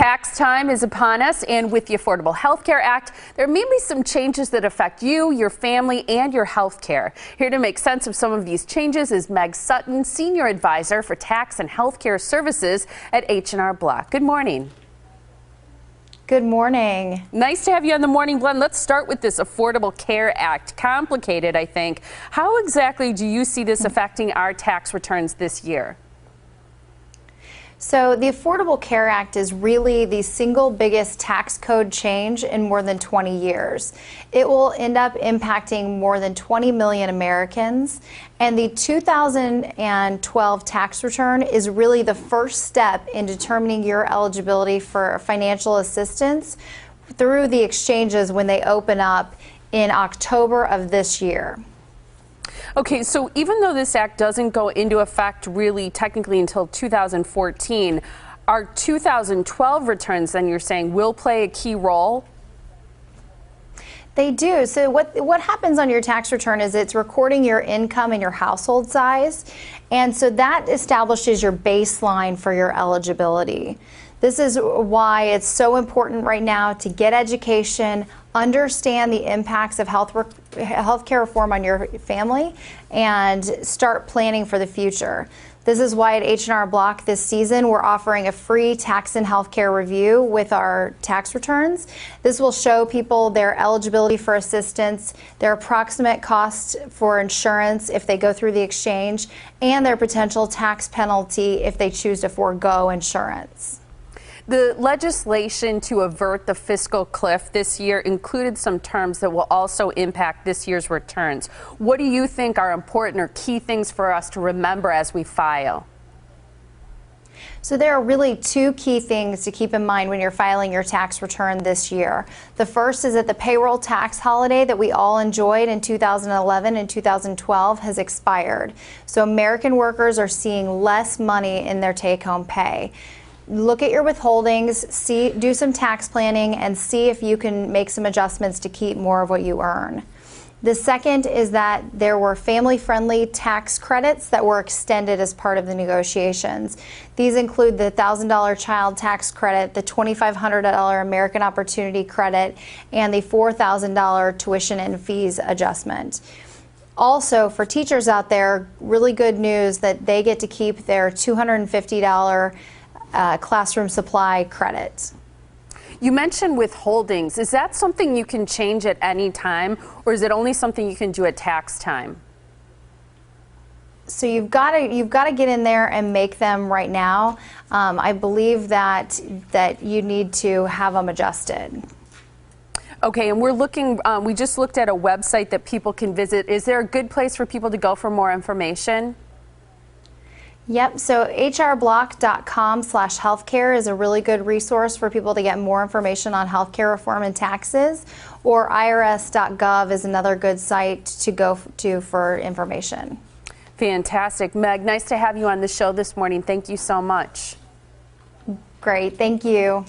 Tax time is upon us, and with the Affordable Health Care Act, there may be some changes that affect you, your family, and your health care. Here to make sense of some of these changes is Meg Sutton, Senior Advisor for Tax and Health Care Services at H&R Block. Good morning. Good morning. Nice to have you on the Morning Blend. Let's start with this Affordable Care Act. Complicated, I think. How exactly do you see this affecting our tax returns this year? So the Affordable Care Act is really the single biggest tax code change in more than 20 years. It will end up impacting more than 20 million Americans, and the 2012 tax return is really the first step in determining your eligibility for financial assistance through the exchanges when they open up in October of this year. Okay, so even though this act doesn't go into effect really technically until 2014, our 2012 returns, then you're saying, will play a key role? They do. So what happens on your tax return is it's recording your income and your household size, and so that establishes your baseline for your eligibility. This is why it's so important right now to get education, understand the impacts of healthcare reform on your family, and start planning for the future. This is why at H&R Block this season we're offering a free tax and healthcare review with our tax returns. This will show people their eligibility for assistance, their approximate cost for insurance if they go through the exchange, and their potential tax penalty if they choose to forego insurance. The legislation to avert the fiscal cliff this year included some terms that will also impact this year's returns. What do you think are important or key things for us to remember as we file? So there are really two key things to keep in mind when you're filing your tax return this year. The first is that the payroll tax holiday that we all enjoyed in 2011 and 2012 has expired. So American workers are seeing less money in their take-home pay. Look at your withholdings, do some tax planning, and see if you can make some adjustments to keep more of what you earn. The second is that there were family-friendly tax credits that were extended as part of the negotiations. These include the $1,000 child tax credit, the $2,500 American Opportunity Credit, and the $4,000 tuition and fees adjustment. Also, for teachers out there, really good news that they get to keep their $250 classroom supply credit. You mentioned withholdings. Is that something you can change at any time, or is it only something you can do at tax time? So you've got to get in there and make them right now. I believe that you need to have them adjusted. Okay, and we're looking. We just looked at a website that people can visit. Is there a good place for people to go for more information? Yep, so hrblock.com/healthcare is a really good resource for people to get more information on healthcare reform and taxes, or irs.gov is another good site to go to for information. Fantastic. Meg, nice to have you on the show this morning. Thank you so much. Great, thank you.